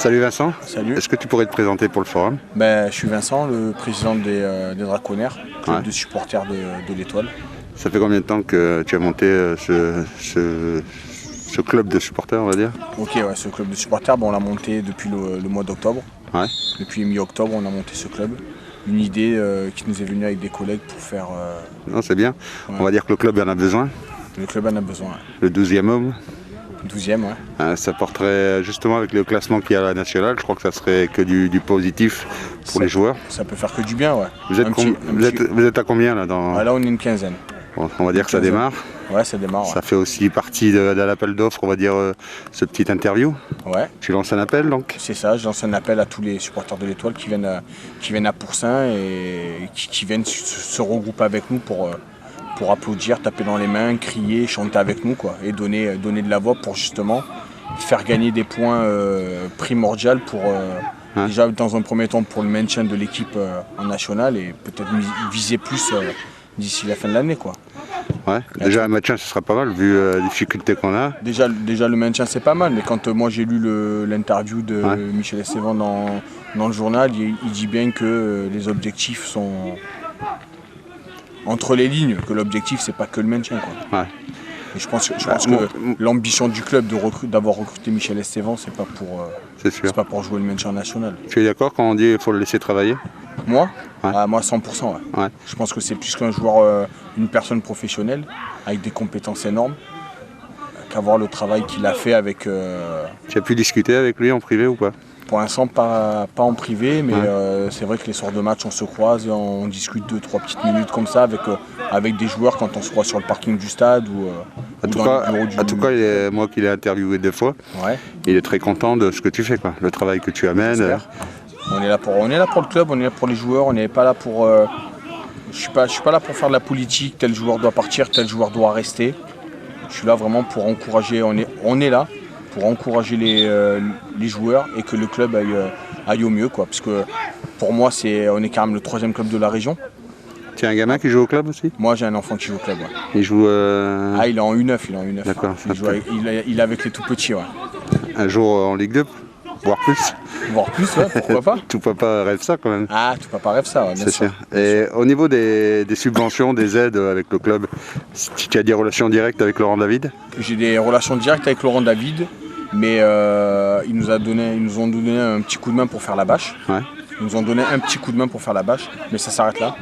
Salut Vincent. Salut. Est-ce que tu pourrais te présenter pour le forum? Je suis Vincent, le président des Draconnaires, club Ouais. de supporters de l'Étoile. Ça fait combien de temps que tu as monté ce club de supporters, on va dire? Ok, ouais, ce club de supporters, on l'a monté depuis le mois d'octobre. Ouais. Depuis mi-octobre, on a monté ce club. Une idée qui nous est venue avec des collègues pour faire... Non, c'est bien. Ouais. On va dire que le club en a besoin. Le club en a besoin. Le 12e homme. 12e, ouais. Ça porterait justement avec le classement qu'il y a à la nationale, je crois que ça serait que du positif pour les joueurs. Ça peut faire que du bien, ouais. Vous êtes à combien là dans... Là, on est une quinzaine. Bon, on va dire que ça démarre. Ouais, ça démarre. Ça fait aussi partie de l'appel d'offres, on va dire, ce petit interview. Ouais. Tu lances un appel donc? C'est ça, je lance un appel à tous les supporters de l'Étoile qui viennent à Pourçain et qui viennent se regrouper avec nous pour applaudir, taper dans les mains, crier, chanter avec nous, quoi, et donner de la voix pour justement faire gagner des points primordiaux pour déjà dans un premier temps pour le maintien de l'équipe en national et peut-être viser plus d'ici la fin de l'année, quoi. Ouais. Déjà un maintien ce sera pas mal vu les difficultés qu'on a. Déjà le maintien c'est pas mal, mais quand moi j'ai lu l'interview de Michel Esteban dans le journal, il dit bien que les objectifs sont entre les lignes, que l'objectif c'est pas que le maintien, quoi. Ouais. Et je pense que l'ambition du club d'avoir recruté Michel Esteban, c'est pas pour jouer le maintien national. Tu es d'accord quand on dit qu'il faut le laisser travailler? Moi, ouais. Moi 100%. Ouais. Ouais. Je pense que c'est plus qu'un joueur, une personne professionnelle avec des compétences énormes, qu'avoir le travail qu'il a fait avec. Tu as pu discuter avec lui en privé ou pas? Pour l'instant, pas en privé, mais c'est vrai que les soirs de match, on se croise et on discute 2-3 petites minutes comme ça avec des joueurs quand on se croise sur le parking du stade ou dans le bureau du... En tout cas, moi qui l'ai interviewé 2 fois, il est très content de ce que tu fais, quoi. Le travail que tu amènes. On est là pour le club, on est là pour les joueurs, on n'est pas là pour... Je suis pas là pour faire de la politique, tel joueur doit partir, tel joueur doit rester. Je suis là vraiment pour encourager, on est là pour encourager les joueurs et que le club aille au mieux, quoi. Parce que pour moi, on est quand même le 3e club de la région. Tu as un gamin qui joue au club aussi? Moi, j'ai un enfant qui joue au club. Ouais. Il joue... il est en U9, il est en U9. D'accord. Il est avec les tout petits, ouais. Un jour en Ligue 2, voire plus. Voire plus, ouais, pourquoi pas. Tout papa rêve ça quand même. Ah, tout papa rêve ça, ouais, bien sûr. Et au niveau des subventions, des aides avec le club, tu as des relations directes avec Laurent David? J'ai des relations directes avec Laurent David, mais ils nous ont donné un petit coup de main pour faire la bâche. Ouais. Ils nous ont donné un petit coup de main pour faire la bâche, mais ça s'arrête là.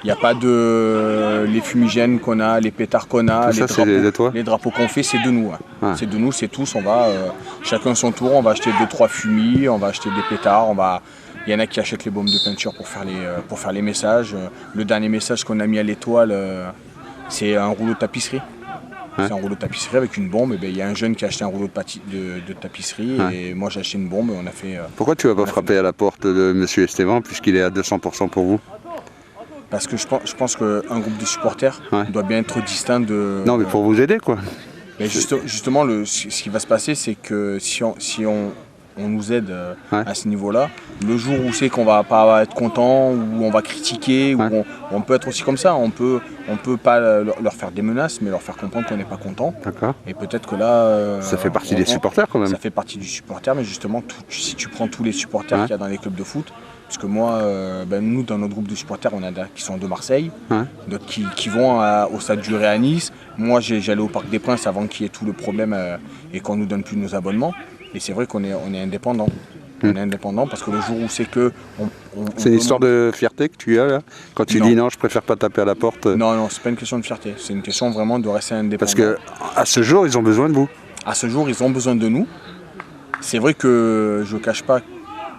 Il n'y a pas les fumigènes qu'on a, les pétards qu'on a, les drapeaux qu'on fait, c'est de nous. Ouais. Ouais. C'est de nous, c'est tous. On va chacun son tour, on va acheter 2-3 fumis, on va acheter des pétards, il y en a qui achètent les baumes de peinture pour faire les messages. Le dernier message qu'on a mis à l'Étoile, c'est un rouleau de tapisserie. Ouais. C'est un rouleau de tapisserie avec une bombe. Il y a un jeune qui a acheté un rouleau de tapisserie et moi j'ai acheté une bombe. On a fait. Pourquoi tu vas pas frapper à la porte de M. Esteban puisqu'il est à 200% pour vous? Parce que je pense qu'un groupe de supporters doit bien être distinct de... Non, mais pour vous aider, quoi. Mais justement, ce qui va se passer, c'est que si on nous aide à ce niveau-là, le jour où c'est qu'on va pas être content, ou on va critiquer, ou on peut être aussi comme ça. On peut pas leur faire des menaces, mais leur faire comprendre qu'on n'est pas content. D'accord. Et peut-être que là... ça fait partie des supporters, quand même. Ça fait partie du supporter, mais justement, si tu prends tous les supporters qu'il y a dans les clubs de foot, parce que moi, nous, dans notre groupe de supporters, on a qui sont de Marseille, d'autres qui vont au stade du Ré à Nice. Moi, j'allais au Parc des Princes avant qu'il y ait tout le problème et qu'on ne nous donne plus nos abonnements. Et c'est vrai qu'on est indépendant. On est indépendant parce que le jour où c'est que... C'est une histoire de fierté que tu as là? Quand tu dis non, je préfère pas taper à la porte? Non, c'est pas une question de fierté. C'est une question vraiment de rester indépendant. Parce qu'à ce jour, ils ont besoin de vous. À ce jour, ils ont besoin de nous. C'est vrai que je ne cache pas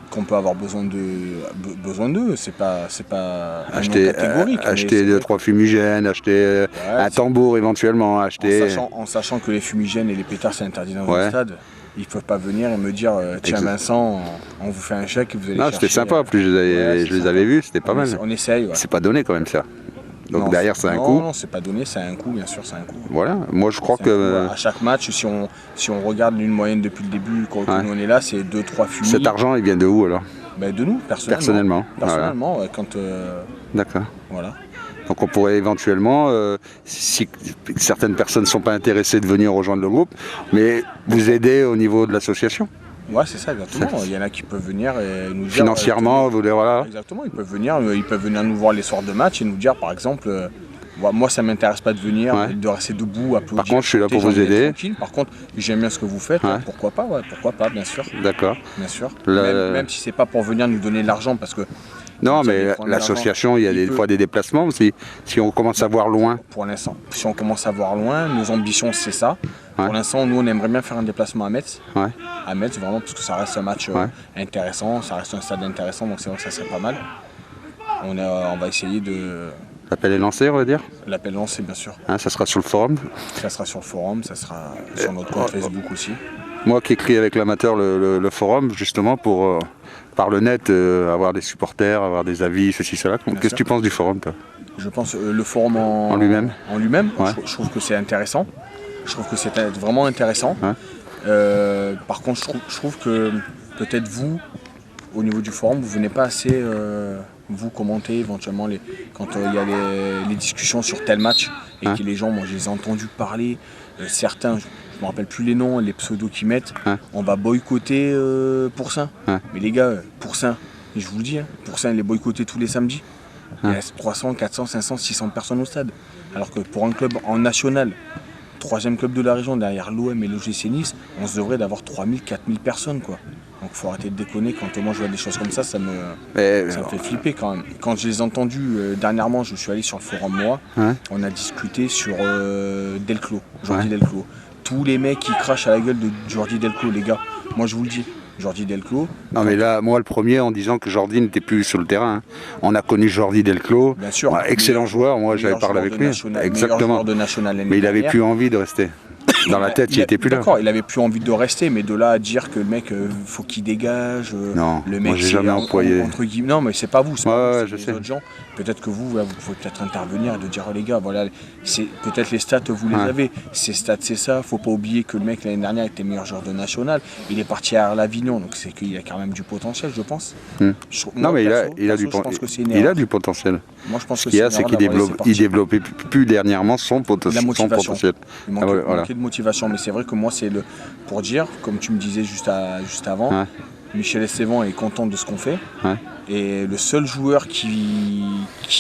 qu'on peut avoir besoin d'eux, c'est pas un non catégorique. Acheter 2-3 fumigènes, acheter un tambour éventuellement, en sachant que les fumigènes et les pétards c'est interdit dans le stade. Ils ne peuvent pas venir et me dire tiens Vincent, on vous fait un chèque et vous allez chercher... Non, c'était sympa, en plus je les avais vus, c'était pas mal. On essaye, C'est pas donné quand même ça. Donc non, derrière c'est un coût. Non, c'est pas donné, c'est un coût, bien sûr, c'est un coût. Voilà, moi je crois que... À chaque match, si on regarde une moyenne depuis le début, quand nous on est là, c'est 2-3 fumis. Cet argent, il vient de où alors? De nous, personnellement. Personnellement, voilà. Quand... D'accord. Voilà. Donc on pourrait éventuellement, si certaines personnes ne sont pas intéressées de venir rejoindre le groupe, mais vous aider au niveau de l'association. Ouais, c'est ça, exactement. Il y en a qui peuvent venir et nous dire... Financièrement, vous voulez, voilà. Exactement, ils peuvent venir nous voir les soirs de match et nous dire, par exemple, moi ça m'intéresse pas de venir, Ouais. de rester debout, applaudir. Par contre, je suis là pour j'ai vous envie d'être aider. tranquille. Par contre, j'aime bien ce que vous faites, Ouais. pourquoi pas, bien sûr. D'accord. Bien sûr. Le- Même si c'est pas pour venir nous donner de l'argent, parce que Non, vous allez mais prendre l'association, il y a il des peut- fois des déplacements aussi. Si on commence à voir loin, pour l'instant, si on commence à voir loin, nos ambitions c'est ça. Ouais. Pour l'instant, nous on aimerait bien faire un déplacement à Metz. ouais. À Metz, vraiment, parce que ça reste un match Ouais. intéressant, ça reste un stade intéressant, donc c'est vrai que ça serait pas mal. On va essayer de L'appel est lancé, on va dire. l'appel lancé, bien sûr. Hein, ça sera sur le forum. Ça sera sur le forum, ça sera sur notre compte Facebook aussi. Moi qui écris avec l'amateur le forum, justement, pour, par le net, avoir des supporters, avoir des avis, ceci, cela. Qu'est-ce que sûr. tu penses du forum, toi? Je pense le forum en lui-même. En lui-même, Ouais. je trouve que c'est intéressant. Je trouve que c'est vraiment intéressant. Ouais. Par contre, je trouve que peut-être vous, au niveau du forum, vous venez pas assez vous commenter éventuellement quand il y a les discussions sur tel match et Ouais. que les gens, moi je les ai entendus parler, certains, je me rappelle plus les noms, les pseudos qu'ils mettent, Ouais. on va boycotter Pourcin. Ouais. Mais les gars, Pourcin, et je vous le dis, Pourcin il est boycotté tous les samedis. Il Ouais. reste 300, 400, 500, 600 personnes au stade. Alors que pour un club en national, troisième club de la région derrière l'OM et l'OGC Nice, on se devrait d'avoir 3000, 4000 personnes quoi. Donc faut arrêter de déconner, quand moi je vois des choses comme ça, ça me fait flipper quand même. Quand je les ai entendus dernièrement, je suis allé sur le forum moi, Ouais. on a discuté sur Delclos, Jordi Ouais. Delclos. Tous les mecs qui crachent à la gueule de Jordi Delclos, les gars, moi je vous le dis, Jordi Delclos, Non, mais là, moi, le premier, en disant que Jordi n'était plus sur le terrain. Hein. On a connu Jordi Delclos. bien sûr, Ouais, excellent joueur, moi j'avais meilleur parlé joueur avec de lui. national- meilleur Exactement. joueur de national l'année Mais il avait dernière. plus envie de rester. Dans la tête, il était plus là. D'accord, il avait plus envie de rester, mais de là à dire que le mec, faut qu'il dégage. Non, le moi, mec, j'ai jamais employé. Entre guillemets, non, mais c'est pas vous, c'est Ouais, pas vous, ouais, c'est je les sais. autres gens. Peut-être que vous, vous pouvez peut-être intervenir et de dire, oh, les gars, voilà, peut-être les stats, vous les Ouais. avez. Ces stats, c'est ça. Faut pas oublier que le mec, l'année dernière, était meilleur joueur de national. Il est parti à l'Avignon, donc c'est qu'il a quand même du potentiel, je pense. Hmm. Moi, Non, mais perso, il a perso, du je pense que c'est une il a erreur. du potentiel. Moi, je pense Ce que qu'il y a, une c'est erreur qu'il d'avoir laissé partir. développait plus dernièrement son La potentiel. motivation. Il manquait, ouais, voilà. manquait de motivation, mais c'est vrai que moi, c'est pour dire, comme tu me disais juste avant, Ouais. Michel Estevan est content de ce qu'on fait. Ouais. Et le seul joueur qui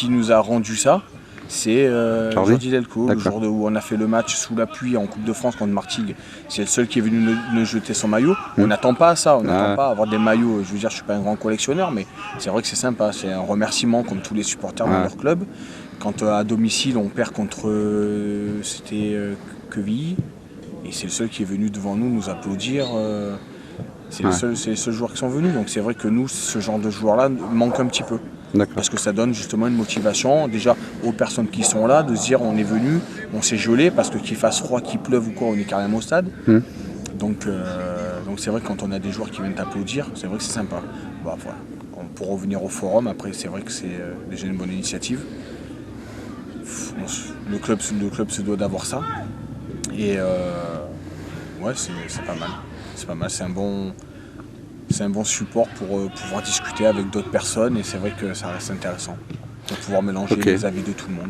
nous a rendu ça, c'est Jordi Delclos, le D'accord. jour où on a fait le match sous la pluie en Coupe de France contre Martigues. C'est le seul qui est venu nous jeter son maillot. On n'attend pas à ça, on n'attend pas à avoir des maillots. Je veux dire, je suis pas un grand collectionneur, mais c'est vrai que c'est sympa. C'est un remerciement comme tous les supporters dans leur club. Quand à domicile on perd contre Quevilly, et c'est le seul qui est venu devant nous applaudir. C'est les seuls joueurs qui sont venus. Donc c'est vrai que nous, ce genre de joueurs-là manque un petit peu. D'accord. Parce que ça donne justement une motivation déjà aux personnes qui sont là, de se dire on est venu, on s'est gelé, parce que qu'il fasse froid, qu'il pleuve ou quoi, on est carrément au stade. Donc c'est vrai que quand on a des joueurs qui viennent t'applaudir, c'est vrai que c'est sympa. Bon, voilà. Pour revenir au forum, après c'est vrai que c'est déjà une bonne initiative. Le club se doit d'avoir ça. Et ouais, c'est pas mal. C'est pas mal, c'est un bon support pour pouvoir discuter avec d'autres personnes, et c'est vrai que ça reste intéressant de pouvoir mélanger les avis de tout le monde.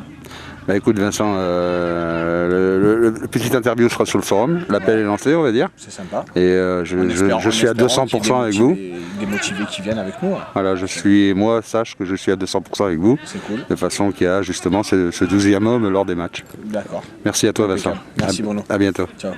Bah écoute Vincent, le petit interview sera sur le forum, l'appel est lancé on va dire. C'est sympa. Et je suis à 200% avec vous. Des motivés qui viennent avec nous. Voilà, sache que je suis à 200% avec vous. C'est cool. De façon qu'il y a justement ce 12e homme lors des matchs. D'accord. Merci à toi Vincent. Merci Bruno. À bientôt. Ciao.